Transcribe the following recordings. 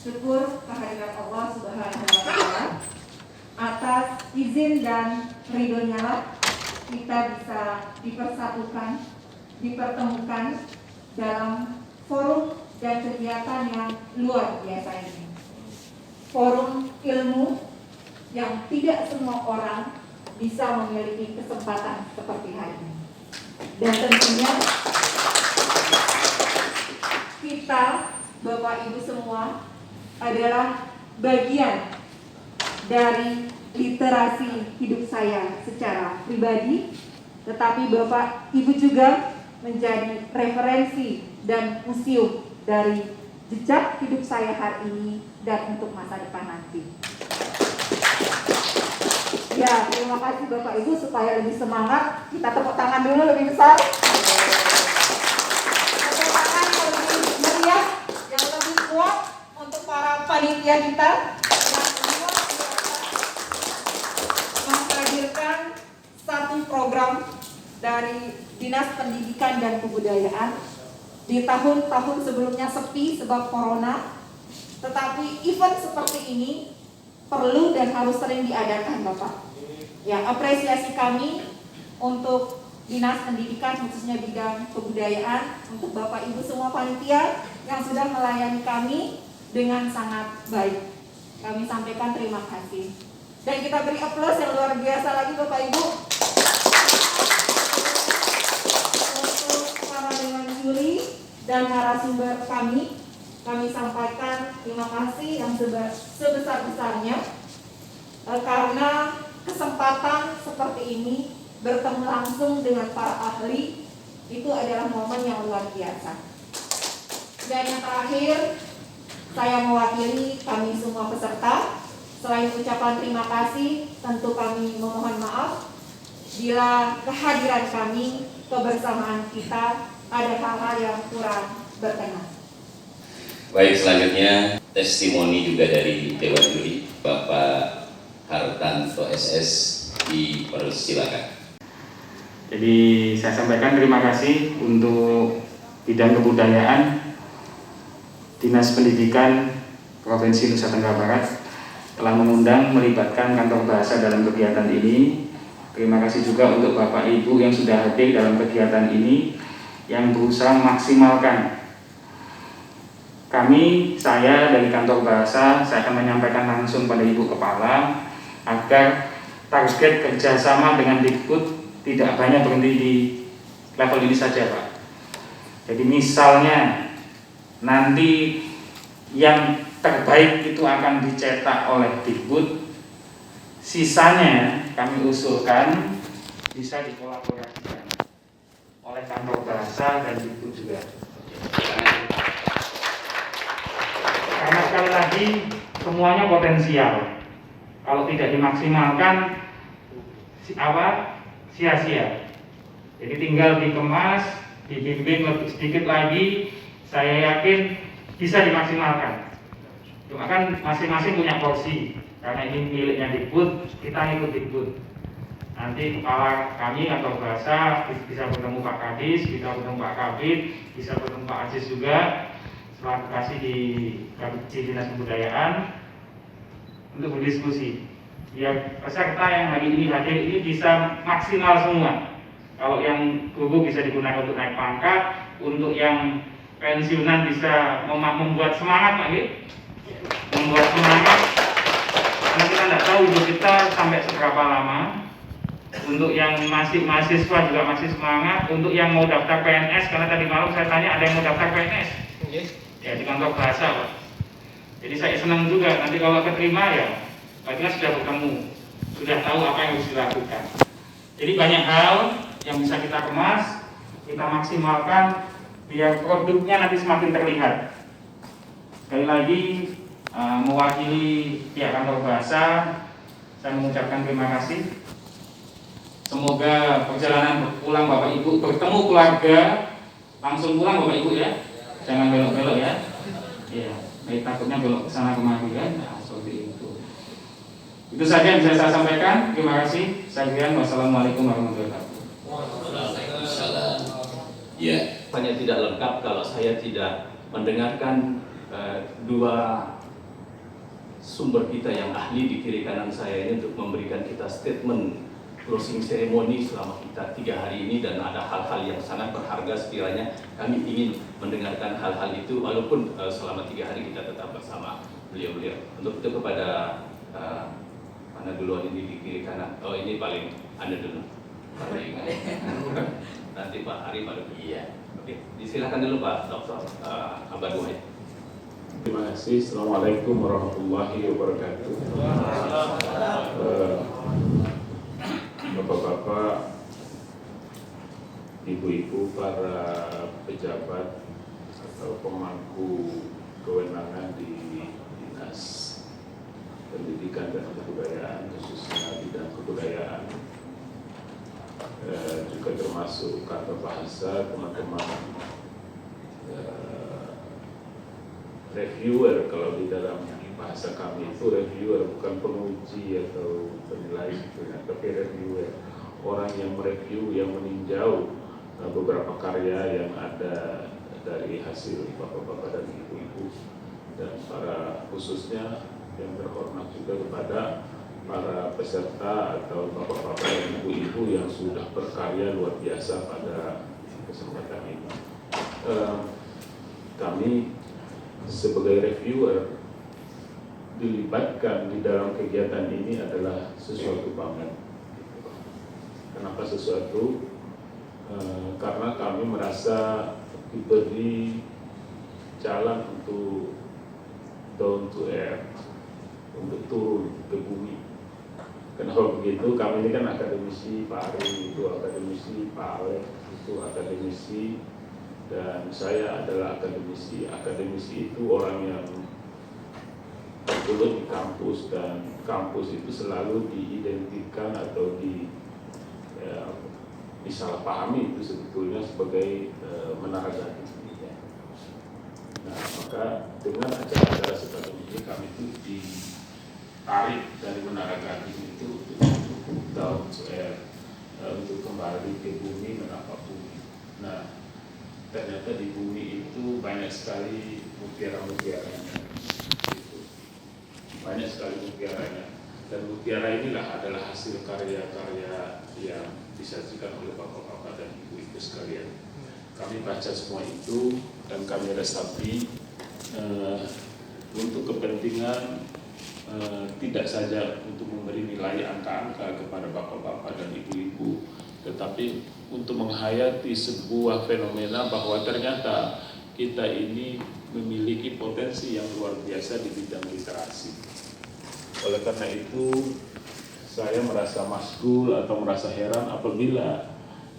syukur kehadiran Allah Subhanahu wa Ta'ala atas izin dan ridhonya lah kita bisa dipersatukan, dipertemukan dalam forum dan kegiatan yang luar biasa ini. Forum ilmu yang tidak semua orang bisa memiliki kesempatan seperti hari ini. Dan tentunya kita, Bapak Ibu semua, adalah bagian dari literasi hidup saya secara pribadi, tetapi Bapak Ibu juga menjadi referensi dan museum dari jejak hidup saya hari ini dan untuk masa depan nanti. Ya, terima kasih Bapak Ibu. Supaya lebih semangat, kita tepuk tangan dulu lebih besar. Tepuk tangan yang lebih meriah, yang lebih kuat untuk para panitia kita yang luar biasa menghadirkan satu program dari Dinas Pendidikan dan Kebudayaan. Di tahun-tahun sebelumnya sepi sebab corona, tetapi event seperti ini perlu dan harus sering diadakan, Bapak. Ya, apresiasi kami untuk Dinas Pendidikan khususnya bidang kebudayaan, untuk Bapak Ibu semua panitia yang sudah melayani kami dengan sangat baik. Kami sampaikan terima kasih. Dan kita beri aplaus yang luar biasa lagi Bapak Ibu untuk para dewan juri dan narasumber kami. Kami sampaikan terima kasih yang sebesar-besarnya karena kesempatan seperti ini bertemu langsung dengan para ahli itu adalah momen yang luar biasa. Dan yang terakhir, saya mewakili kami semua peserta. Selain ucapan terima kasih, tentu kami memohon maaf bila kehadiran kami, kebersamaan kita ada hal-hal yang kurang berkenan. Baik, selanjutnya testimoni juga dari Dewan Juri, Bapak Hartanto SS, dipersilakan. Jadi saya sampaikan terima kasih untuk bidang kebudayaan Dinas Pendidikan Provinsi Nusa Tenggara Barat telah mengundang melibatkan kantor bahasa dalam kegiatan ini. Terima kasih juga untuk Bapak Ibu yang sudah hadir dalam kegiatan ini yang berusaha memaksimalkan. Saya dari kantor bahasa, saya akan menyampaikan langsung pada Ibu Kepala agar target kerjasama dengan Dikbud tidak hanya berhenti di level ini saja, Pak. Jadi misalnya nanti yang terbaik itu akan dicetak oleh Dikbud, sisanya kami usulkan bisa dikolaborasikan oleh kantor bahasa dan Dikbud juga. Karena sekali lagi semuanya potensial. Kalau tidak dimaksimalkan sia-sia. Jadi tinggal dikemas, dibimbing lebih sedikit lagi, saya yakin bisa dimaksimalkan. Cuma kan masing-masing punya porsi. Karena ini miliknya Dikbud, kita ikut Dikbud. Nanti kepala kami atau bahasa bisa bertemu Pak Kadis, bisa bertemu Pak Kabid, bisa bertemu Pak Aziz juga, selaku kasih di Dinas Kebudayaan untuk berdiskusi. Biar peserta yang hari ini hadir ini bisa maksimal semua. Kalau yang guru bisa digunakan untuk naik pangkat, untuk yang pensiunan bisa membuat semangat lagi, membuat semangat. Karena kita tidak tahu hidup kita sampai seberapa lama. Untuk yang masih mahasiswa juga masih semangat. Untuk yang mau daftar PNS, karena tadi malam saya tanya ada yang mau daftar PNS. Ya di kantor bahasa, Pak. Jadi saya senang juga nanti kalau keterima ya, kita sudah bertemu, sudah tahu apa yang harus dilakukan. Jadi banyak hal yang bisa kita kemas, kita maksimalkan biar produknya nanti semakin terlihat. Sekali lagi mewakili pihak kantor bahasa, saya mengucapkan terima kasih. Semoga perjalanan pulang Bapak Ibu bertemu keluarga, langsung pulang Bapak Ibu ya, jangan belok-belok ya. Iya, takutnya belok ke sana kemari kan, nah, seperti itu. Itu saja yang bisa saya sampaikan. Terima kasih. Sekian, wassalamualaikum warahmatullahi wabarakatuh. Waalaikumsalam. Ya. Hanya tidak lengkap kalau saya tidak mendengarkan dua sumber kita yang ahli di kiri kanan saya ini untuk memberikan kita statement closing ceremony selama kita 3 hari ini, dan ada hal-hal yang sangat berharga sekiranya kami ingin mendengarkan hal-hal itu walaupun selama 3 hari kita tetap bersama beliau-beliau. Untuk itu kepada mana duluan ini di kiri kanan? Oh, ini paling Anda dulu. Paling nanti Pak Ari baru. Iya. Oke, disilakan dulu Pak Dr. Abad Wahid. Terima kasih. Assalamualaikum warahmatullahi wabarakatuh. Bapak-bapak, ibu-ibu, para pejabat atau pemangku kewenangan di Dinas Pendidikan dan Kebudayaan, khususnya bidang kebudayaan, juga termasuk kata bahasa, teman-teman reviewer. Kalau di dalam bahasa kami itu reviewer, bukan penguji atau penilai sebetulnya, tapi reviewer, orang yang mereview, yang meninjau beberapa karya yang ada dari hasil bapak-bapak dan ibu-ibu, dan para khususnya yang terhormat juga kepada para peserta atau bapak-bapak dan ibu-ibu yang sudah berkarya luar biasa pada kesempatan ini. Kami sebagai reviewer dilibatkan di dalam kegiatan ini adalah sesuatu banget. Kenapa sesuatu? Karena kami merasa diberi jalan untuk down to earth, untuk turun ke bumi. Kenapa begitu? Kami ini kan akademisi, Pak Ari itu akademisi, Pak Alek itu akademisi, dan saya adalah akademisi. Akademisi itu orang yang turun di kampus, dan kampus itu selalu diidentikan atau disalahpahami itu sebetulnya sebagai menara gading. Nah, maka dengan acara-acara seperti ini kami itu ditarik dari menara gading itu untuk down to earth, untuk kembali ke bumi, menapak bumi. Nah, ternyata di bumi itu banyak sekali mutiara-mutiaranya. Banyak sekali mutiaranya, dan mutiara inilah adalah hasil karya-karya yang disajikan oleh bapak-bapak dan ibu-ibu sekalian. Kami baca semua itu dan kami resapi untuk kepentingan tidak saja untuk memberi nilai angka-angka kepada bapak-bapak dan ibu-ibu, tetapi untuk menghayati sebuah fenomena bahwa ternyata kita ini memiliki potensi yang luar biasa di bidang literasi. Oleh karena itu, saya merasa masgul atau merasa heran apabila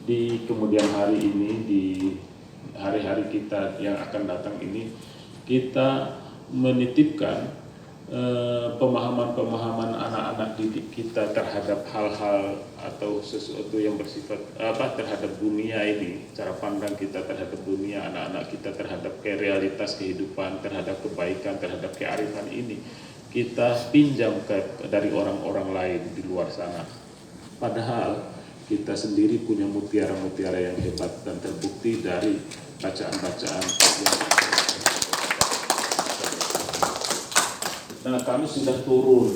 di kemudian hari ini, di hari-hari kita yang akan datang ini, kita menitipkan pemahaman-pemahaman anak-anak didik kita terhadap hal-hal atau sesuatu yang bersifat terhadap dunia ini, cara pandang kita terhadap dunia, anak-anak kita terhadap realitas kehidupan, terhadap kebaikan, terhadap kearifan ini kita pinjam dari orang-orang lain di luar sana. Padahal kita sendiri punya mutiara-mutiara yang hebat dan terbukti dari bacaan-bacaan yang nah, kami sudah turun.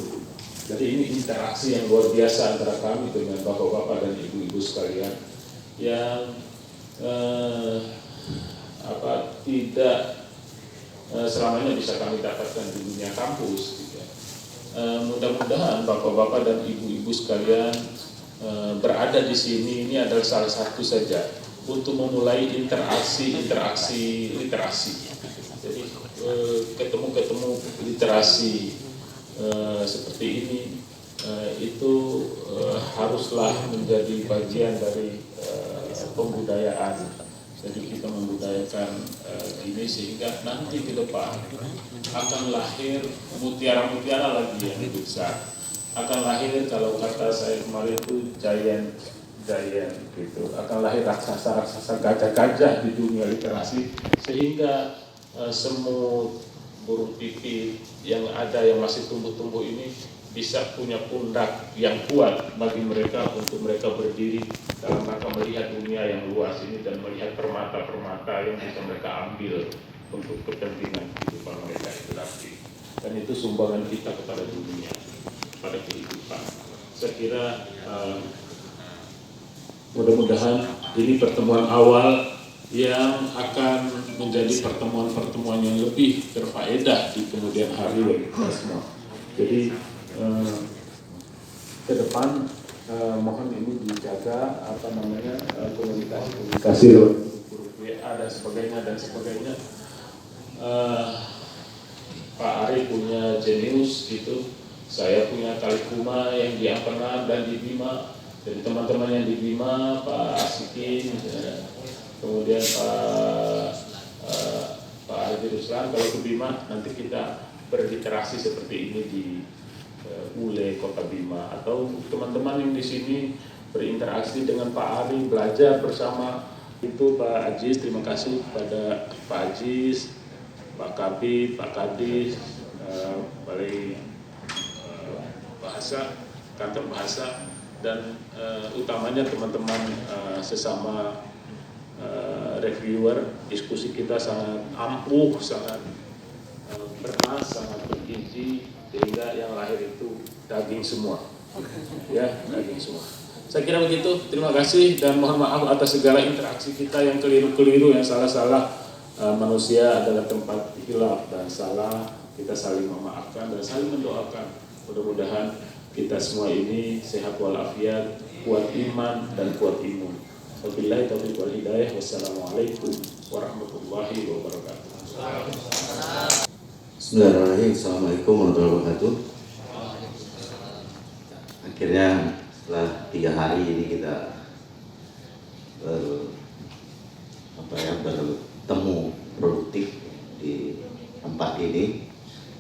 Jadi ini interaksi yang luar biasa antara kami dengan bapak-bapak dan ibu-ibu sekalian yang tidak selamanya bisa kami dapatkan di dunia kampus. Gitu. Mudah-mudahan bapak-bapak dan ibu-ibu sekalian berada di sini ini adalah salah satu saja untuk memulai interaksi literasi. Jadi ketemu literasi seperti ini itu haruslah menjadi bagian dari pembudayaan. Jadi kita membudayakan ini sehingga nanti ke depan akan lahir mutiara-mutiara lagi yang besar. Akan lahir, kalau kata saya kemarin itu giant gitu. Akan lahir raksasa-raksasa gajah-gajah di dunia literasi, sehingga semut, burung pipit yang ada yang masih tumbuh-tumbuh ini bisa punya pundak yang kuat bagi mereka untuk mereka berdiri dalam rangka melihat dunia yang luas ini dan melihat permata-permata yang bisa mereka ambil untuk kepentingan kehidupan mereka itu nanti. dan itu sumbangan kita kepada dunia, kepada kehidupan. Saya kira mudah-mudahan ini pertemuan awal yang akan menjadi pertemuan-pertemuan yang lebih berfaedah di kemudian hari bagi kita semua. Jadi ke depan mohon ini dijaga komunikasi lewat grup WA dan sebagainya. Pak Ari punya Jenius gitu, saya punya Kalikuma yang di Ampena dan di Bima. Jadi teman-teman yang di Bima, Pak Asikin, kemudian Pak Ardi Ruslan, kalau ke Bima nanti kita berliterasi seperti ini di ULE Kota Bima, atau teman-teman yang di sini berinteraksi dengan Pak Ari, belajar bersama. Itu Pak Aziz, terima kasih kepada Pak Aziz, Pak Kabid, Pak Kadis, Balai Bahasa, Kantor Bahasa, dan utamanya teman-teman sesama reviewer. Diskusi kita sangat ampuh, sangat beras, sangat bergizi, sehingga yang lahir itu daging semua, ya, daging semua. Saya kira begitu. Terima kasih dan mohon maaf atas segala interaksi kita yang keliru-keliru, yang salah-salah. Manusia adalah tempat hilaf dan salah. Kita saling memaafkan dan saling mendoakan. Mudah-mudahan kita semua ini sehat walafiat, kuat iman dan kuat imun. Wabillahi taufiq wal hidayah. Wassalamualaikum warahmatullahi wabarakatuh. Bismillahirrahmanirrahim. Assalamualaikum warahmatullahi wabarakatuh. Akhirnya setelah 3 hari ini kita bertemu produktif di tempat ini.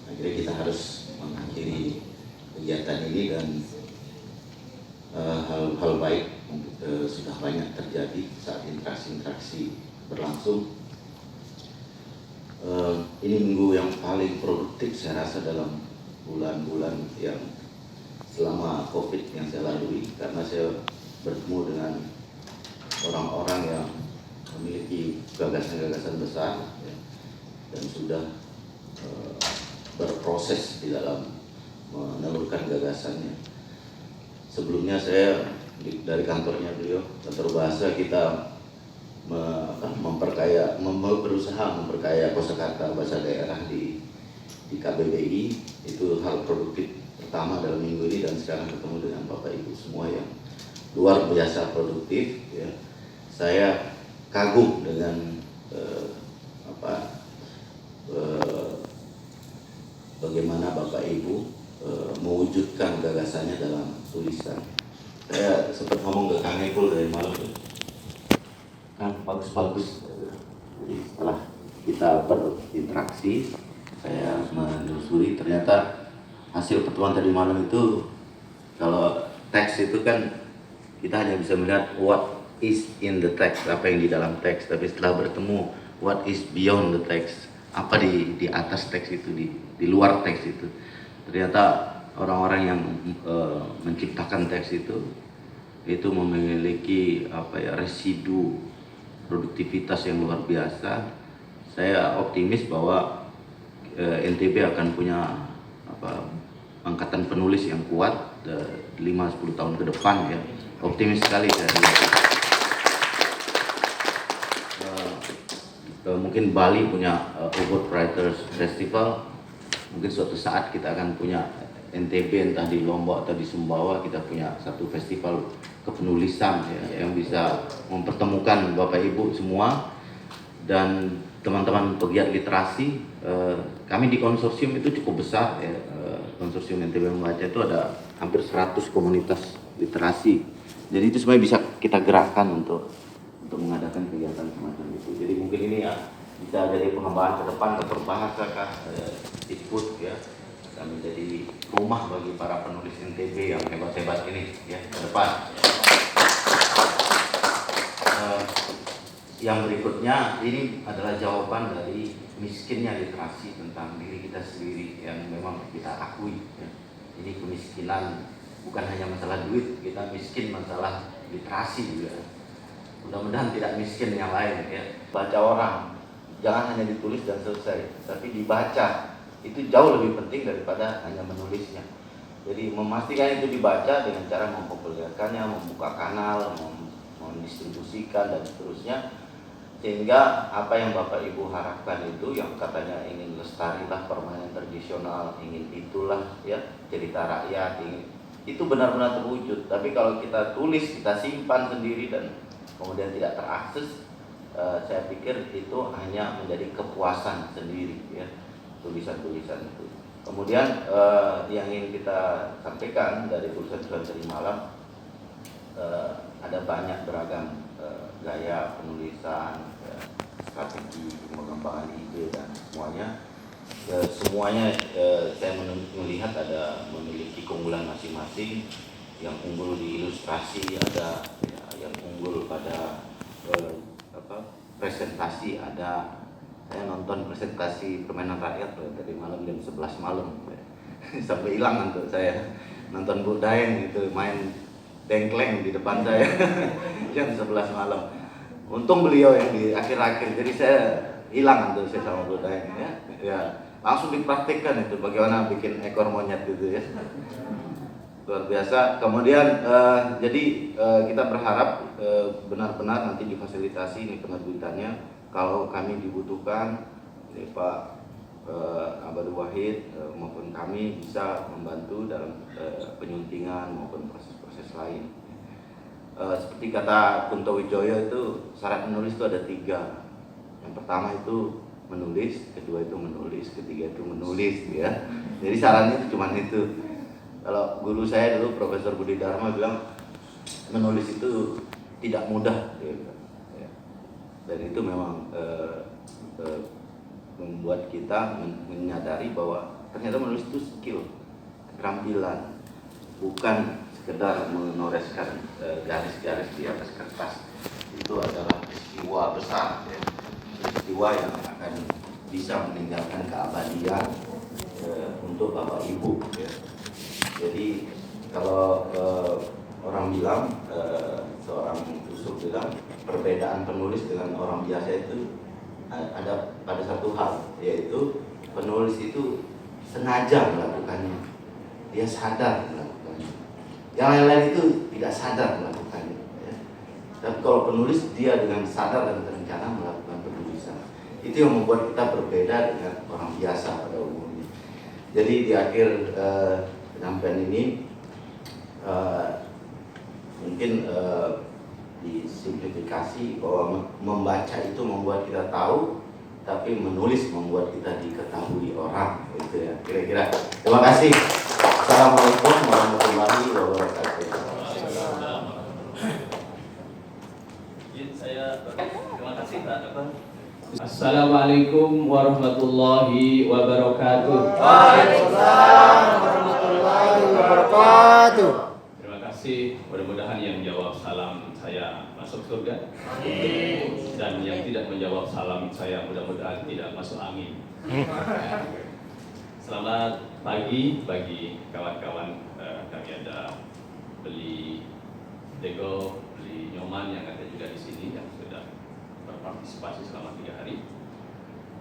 Akhirnya kita harus mengakhiri kegiatan ini, dan hal baik sudah banyak terjadi saat interaksi berlangsung. Ini minggu yang paling produktif saya rasa dalam bulan-bulan yang selama COVID yang saya lalui, karena saya bertemu dengan orang-orang yang memiliki gagasan-gagasan besar, ya, dan sudah berproses di dalam menelurkan gagasannya. Sebelumnya saya dari kantornya beliau, kantor bahasa, kita berusaha memperkaya kosakata bahasa daerah di KBBI. Itu hal produktif pertama dalam minggu ini, dan sekarang ketemu dengan Bapak Ibu semua yang luar biasa produktif, ya. Saya kagum dengan bagaimana Bapak Ibu mewujudkan gagasannya dalam tulisan. Saya sempat ngomong ke Kang Epul dari malam itu, kan bagus-bagus. Jadi setelah kita berinteraksi, saya menelusuri, ternyata hasil pertemuan tadi malam itu, kalau teks itu kan kita hanya bisa melihat what is in the text, apa yang di dalam teks, tapi setelah bertemu what is beyond the text, apa di atas teks itu, di luar teks itu, ternyata orang-orang yang menciptakan teks itu memiliki residu produktivitas yang luar biasa. Saya optimis bahwa NTB akan punya angkatan penulis yang kuat 5-10 tahun ke depan, ya. Optimis sekali saya. Mungkin Bali punya Ubud Writers Festival, mungkin suatu saat kita akan punya NTB, entah di Lombok atau di Sumbawa, kita punya satu festival kepenulisan, ya, yang bisa mempertemukan Bapak Ibu semua dan teman-teman pegiat literasi. Kami di konsorsium itu cukup besar, ya. Konsorsium NTB Membaca itu ada hampir 100 komunitas literasi. Jadi itu sebenarnya bisa kita gerakkan untuk mengadakan kegiatan semacam itu. Jadi mungkin ini ya bisa jadi pengembangan ke depan, kantor bahasa kah, ikut, ya, akan menjadi rumah bagi para penulis NTB yang hebat-hebat ini, ya, ke depan. Yang berikutnya ini adalah jawaban dari miskinnya literasi tentang diri kita sendiri yang memang kita akui, ya. Ini kemiskinan bukan hanya masalah duit, kita miskin masalah literasi juga. Mudah-mudahan tidak miskin yang lain, ya. Baca orang, jangan hanya ditulis dan selesai, tapi dibaca itu jauh lebih penting daripada hanya menulisnya. Jadi memastikan itu dibaca dengan cara mempopulerkannya, membuka kanal, mendistribusikan dan seterusnya, sehingga apa yang Bapak Ibu harapkan itu, yang katanya ingin lestarilah permainan tradisional, ingin itulah ya cerita rakyat, ingin itu benar-benar terwujud. Tapi kalau kita tulis, kita simpan sendiri dan kemudian tidak terakses, saya pikir itu hanya menjadi kepuasan sendiri ya, tulisan-tulisan itu. Kemudian yang ingin kita sampaikan dari tulisan-tulisan tadi malam, ada banyak beragam gaya penulisan, strategi pengembangan ide dan semuanya. Semuanya saya melihat ada memiliki keunggulan masing-masing. Yang unggul di ilustrasi, ada ya, yang unggul pada presentasi, ada. Saya nonton presentasi permainan rakyat dari malam jam 11 malam sampai hilang ngantuk saya. Nonton Bu Daeng itu main dengkleng di depan saya jam 11 malam. Untung beliau yang di akhir-akhir, jadi saya hilang ngantuk saya sama Bu Daeng ya. Langsung dipraktikkan itu bagaimana bikin ekor monyet gitu ya. Luar biasa. Kemudian jadi kita berharap benar-benar nanti difasilitasi ini penerbitannya. Kalau kami dibutuhkan, Pak Abad Wahid maupun kami bisa membantu dalam penyuntingan maupun proses-proses lain. Seperti kata Kunto Wijoyo itu, syarat menulis itu ada 3. Yang pertama itu menulis, kedua itu menulis, ketiga itu menulis ya. Jadi syaratnya itu cuma itu. Kalau guru saya dulu Profesor Budi Dharma bilang menulis itu tidak mudah gitu. Dan itu memang membuat kita menyadari bahwa ternyata menulis itu skill, keterampilan, bukan sekedar menoreskan garis-garis di atas kertas. Itu adalah peristiwa besar ya. Peristiwa yang akan bisa meninggalkan keabadian untuk Bapak Ibu ya. Jadi kalau orang bilang, seorang usul bilang, perbedaan penulis dengan orang biasa itu ada pada satu hal, yaitu penulis itu sengaja melakukannya, dia sadar melakukannya. Yang lain-lain itu tidak sadar melakukannya ya. Tapi kalau penulis, dia dengan sadar dan terencana melakukan penulisan. Itu yang membuat kita berbeda dengan orang biasa pada umumnya. Jadi di akhir penyampaian ini mungkin disimplifikasi bahwa membaca itu membuat kita tahu, tapi menulis membuat kita diketahui orang, gitu ya kira-kira. Terima kasih. Assalamualaikum warahmatullahi wabarakatuh. Terima kasih Pak. Assalamualaikum warahmatullahi wabarakatuh. Waalaikumsalam warahmatullahi wabarakatuh. Terima kasih. Mudah-mudahan yang jawab salam saya masuk surga. Dan yang tidak menjawab salam saya mudah-mudahan tidak masuk angin. Selamat pagi bagi kawan-kawan. Kami ada beli Dego, beli Nyoman yang ada juga di sini yang sudah berpartisipasi selama 3 hari.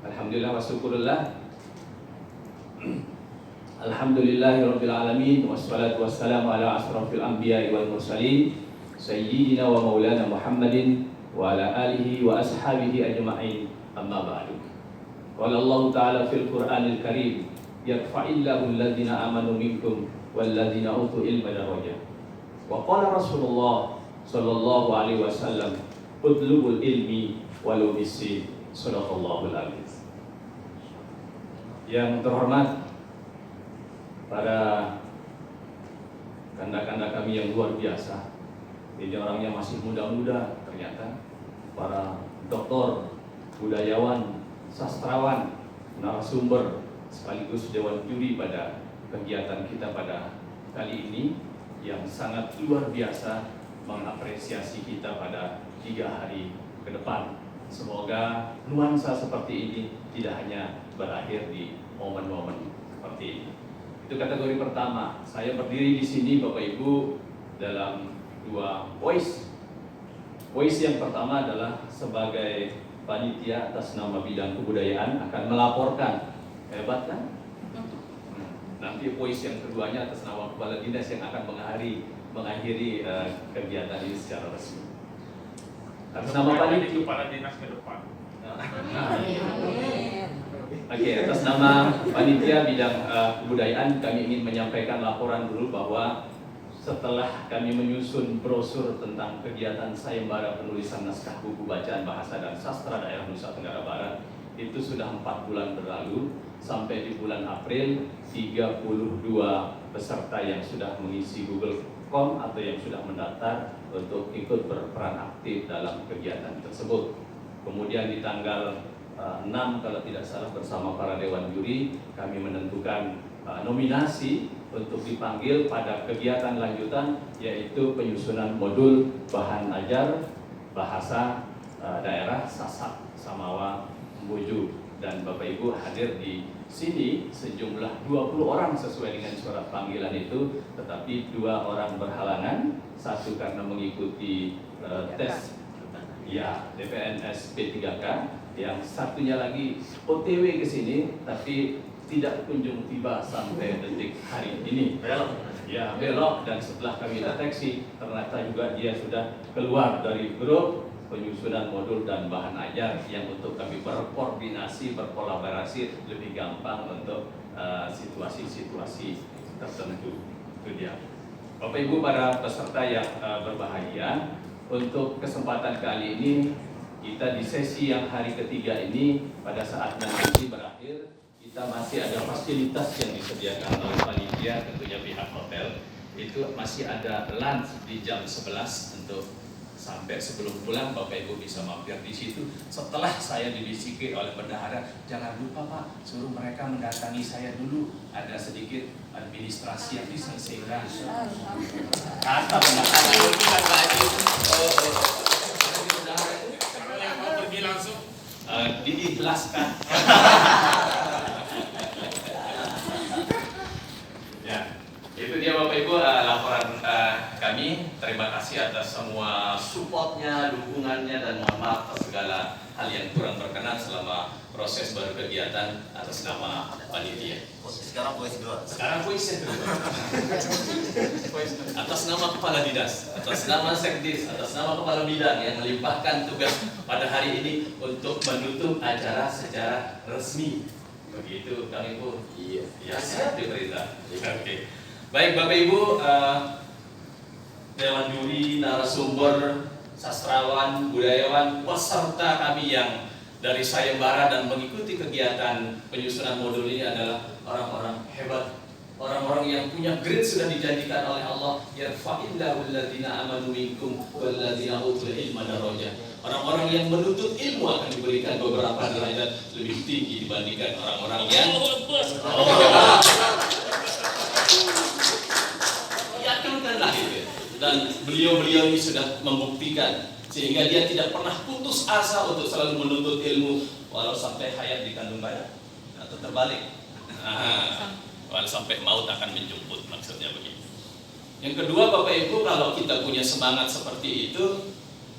Alhamdulillah wa syukurillah. Alhamdulillahirabbil alamin wassalatu wassalamu ala asrofil anbiya'i wal mursalin sayyidina wa maulana Muhammadin wa ala alihi wa ashabihi ajma'in, amma ba'du. Qala Allah ta'ala fil Qur'anil Karim, yarfa'illahu alladhina amanu minkum walladhina utul ilma darajat. Wa qala Rasulullah sallallahu alaihi wasallam, utlubul ilmi walau bisin. Sadaqallahul aziz. Yang terhormat para kanda-kanda kami yang luar biasa, ini orangnya masih muda-muda ternyata, para doktor, budayawan, sastrawan, narasumber, sekaligus dewan juri pada kegiatan kita pada kali ini yang sangat luar biasa mengapresiasi kita pada 3 hari ke depan. Semoga nuansa seperti ini tidak hanya berakhir di momen-momen seperti ini. Itu kategori pertama. Saya berdiri di sini Bapak Ibu dalam 2 voice. Voice yang pertama adalah sebagai panitia atas nama bidang kebudayaan akan melaporkan. Hebat kan? nanti poin yang keduanya atas nama Kepala Dinas yang akan mengakhiri kegiatan ini secara resmi. Atas nama panitia Kepala Dinas ke depan. Oke, atas nama panitia bidang kebudayaan kami ingin menyampaikan laporan dulu bahwa setelah kami menyusun brosur tentang kegiatan sayembara penulisan naskah buku bacaan bahasa dan sastra daerah Nusa Tenggara Barat itu sudah 4 bulan berlalu. Sampai di bulan April 32 peserta yang sudah mengisi Google Form atau yang sudah mendaftar untuk ikut berperan aktif dalam kegiatan tersebut. Kemudian di tanggal 6 kalau tidak salah bersama para dewan juri kami menentukan nominasi untuk dipanggil pada kegiatan lanjutan, yaitu penyusunan modul bahan ajar bahasa daerah Sasak, Samawa, Mbuju. Dan Bapak Ibu hadir di sini sejumlah 20 orang sesuai dengan surat panggilan itu, tetapi 2 orang berhalangan, satu karena mengikuti tes DPNS P3K, yang satunya lagi OTW ke sini tapi tidak kunjung tiba sampai detik hari ini. Belok, dan setelah kami deteksi ternyata juga dia sudah keluar dari grup penyusunan modul dan bahan ajar yang untuk kami berkoordinasi, berkolaborasi lebih gampang untuk situasi-situasi tertentu. Itu dia. Bapak Ibu para peserta yang berbahagia, untuk kesempatan kali ini kita di sesi yang hari ketiga ini pada saat nanti berakhir, kita masih ada fasilitas yang disediakan oleh panitia, tentunya pihak hotel. Itu masih ada lunch di jam 11 untuk sampai sebelum pulang Bapak Ibu bisa mampir di situ. Setelah saya dibisiki oleh bendahara, jangan lupa Pak, suruh mereka mendatangi saya dulu. Ada sedikit administrasi yang diselesaikan. Kata bendahara, bukan lagi. Pergi langsung. Diikhlaskan. Ya, itu dia Bapak Ibu laporan kami. Terima kasih atas semua supportnya, dukungannya, dan mohon maaf atas segala hal yang kurang berkenan selama proses berkegiatan atas nama panitia. Sekarang voice 2. Sekarang voice itu. Atas nama Kepala Dinas, atas nama Sekdis, atas nama Kepala Bidang yang melimpahkan tugas pada hari ini untuk menutup acara secara resmi. Begitu kami pun. Iya. Ya, siap diperintah. Oke. Baik Bapak Ibu, dewan juri, narasumber, sastrawan, budayawan, peserta kami yang dari sayembara dan mengikuti kegiatan penyusunan modul ini adalah orang-orang hebat, orang-orang yang punya grade sudah dijanjikan oleh Allah. Yarfa'illahu alladziina amanu minkum walladziina utul ilma darajat. Orang-orang yang menuntut ilmu akan diberikan beberapa derajat lebih tinggi dibandingkan orang-orang yang yakinkanlah itu. Dan beliau-beliau ini sudah membuktikan sehingga dia tidak pernah putus asa untuk selalu menuntut ilmu walau sampai hayat di kandung bayi atau terbalik. Walau sampai maut akan menjemput, maksudnya begitu. Yang kedua Bapak Ibu, kalau kita punya semangat seperti itu,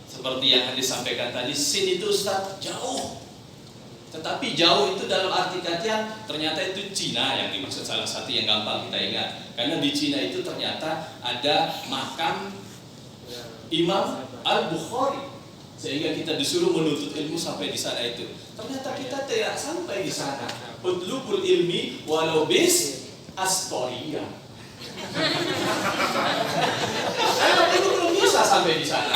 seperti yang disampaikan tadi, sin itu Ustaz jauh. Tetapi jauh itu dalam arti kata ternyata itu Cina yang dimaksud, salah satu yang gampang kita ingat. Karena di Cina itu ternyata ada makam Imam Al-Bukhari, sehingga kita disuruh menuntut ilmu sampai di sana itu. Ternyata kita tidak sampai di sana. Utlubul ilmi walau bis astoria. Karena itu belum bisa sampai di sana.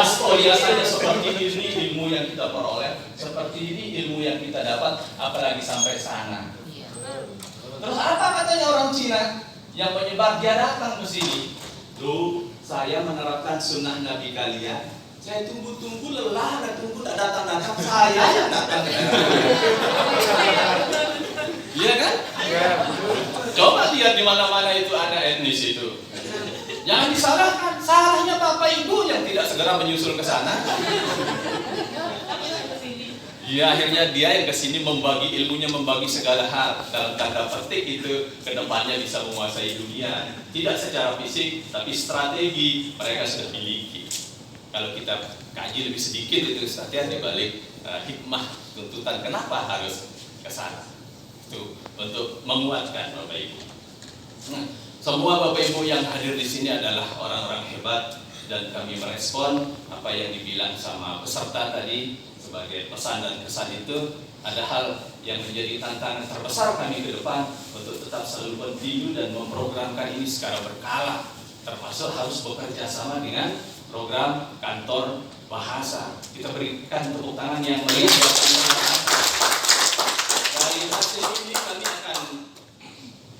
Astoria saja seperti ini ilmu yang kita peroleh, seperti ini ilmu yang kita dapat, apalagi sampai sana. Terus apa katanya orang Cina yang menyebar, dia datang ke sini. Tuh, saya menerapkan sunnah Nabi kalian. Saya tunggu-tunggu lelah, tunggu tak datang-datang, saya yang datang. Iya kan? Coba lihat di mana-mana itu ada etnis itu. Jangan disalahkan, salahnya Bapak Ibu yang tidak segera menyusul ke sana. Ya akhirnya dia yang kesini membagi ilmunya, membagi segala hal dalam tanda petik itu kedepannya bisa menguasai dunia. Tidak secara fisik, tapi strategi mereka sudah miliki. Kalau kita kaji lebih sedikit itu strategi dibalik hikmah tuntutan kenapa harus ke sana. Itu untuk menguatkan Bapak Ibu. Nah, semua Bapak Ibu yang hadir di sini adalah orang-orang hebat dan kami merespon apa yang dibilang sama peserta tadi sebagai pesan dan kesan itu. Ada hal yang menjadi tantangan terbesar kami ke depan untuk tetap selalu continue dan memprogramkan ini secara berkala, termasuk harus bekerja sama dengan program kantor bahasa. Kita berikan tepuk tangan yang meriah buat teman-teman. Dari hasil ini kami akan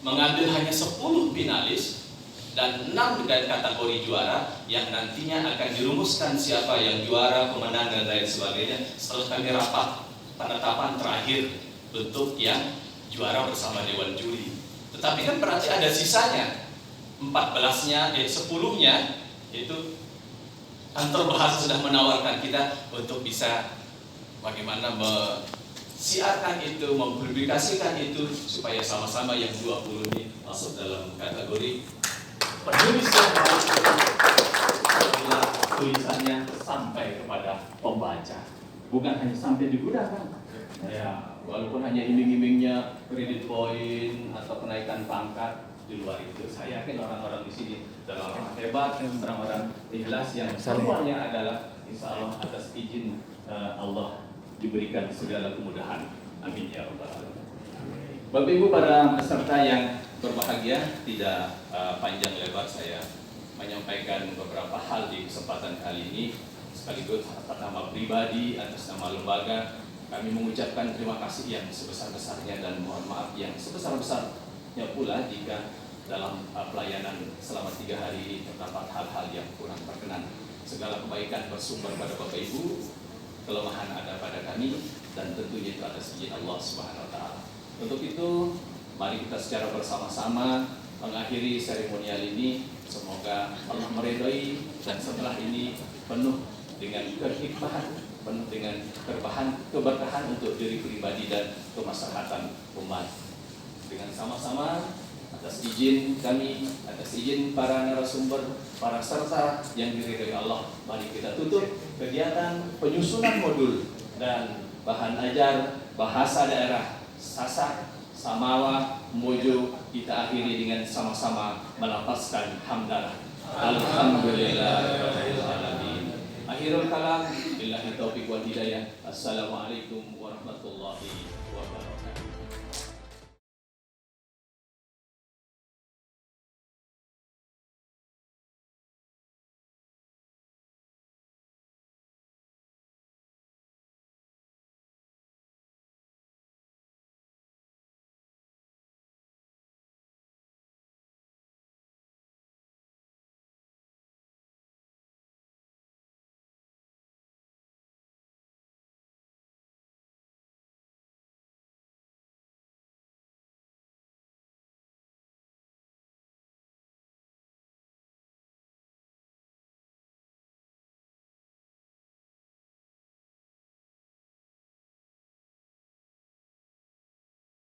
mengambil hanya 10 finalis dan 6 dari kategori juara yang nantinya akan dirumuskan siapa yang juara, pemenang dan lain sebagainya setelah kami rapat penetapan terakhir untuk yang juara bersama Dewan Juri. Tetapi kan berarti ada sisanya 14-nya, 10-nya itu kantor bahasa sudah menawarkan kita untuk bisa bagaimana siarkan itu, mempublikasikan itu supaya sama-sama yang 20 ini masuk dalam kategori penulis yang baik. Bila tulisannya sampai kepada pembaca, bukan hanya sampai di gudang kan? Ya, walaupun hanya iming-imingnya kredit poin atau kenaikan pangkat, di luar itu saya yakin orang-orang di sini adalah orang hebat, orang-orang ikhlas yang semuanya adalah insya Allah atas izin Allah diberikan segala kemudahan. Amin ya rabbal alamin. Bapak Ibu para peserta yang berbahagia, tidak panjang lebar saya menyampaikan beberapa hal di kesempatan kali ini. Sekaligus atas nama pribadi, atas nama lembaga, kami mengucapkan terima kasih yang sebesar-besarnya dan mohon maaf yang sebesar-besarnya pula jika dalam pelayanan selama 3 hari ini terdapat hal-hal yang kurang berkenan. Segala kebaikan bersumber pada Bapak Ibu, kelemahan ada pada kami, dan tentunya itu atas izin Allah Subhanahu wa Ta'ala. Untuk itu, mari kita secara bersama-sama mengakhiri seremonial ini. Semoga Allah meridhai dan setelah ini penuh dengan kehikmahan, penuh dengan keberkahan untuk diri pribadi dan kemaslahatan umat. Dengan sama-sama atas izin kami, atas izin para narasumber, para serta yang diridhai Allah, mari kita tutup kegiatan penyusunan modul dan bahan ajar bahasa daerah Sasak, Samawa, Mojo kita akhiri dengan sama-sama melafazkan hamdalah. Alhamdulillahirabbil alamin. Akhirul kalam, billahi taufiq wal hidayah. Assalamualaikum warahmatullahi wabarakatuh.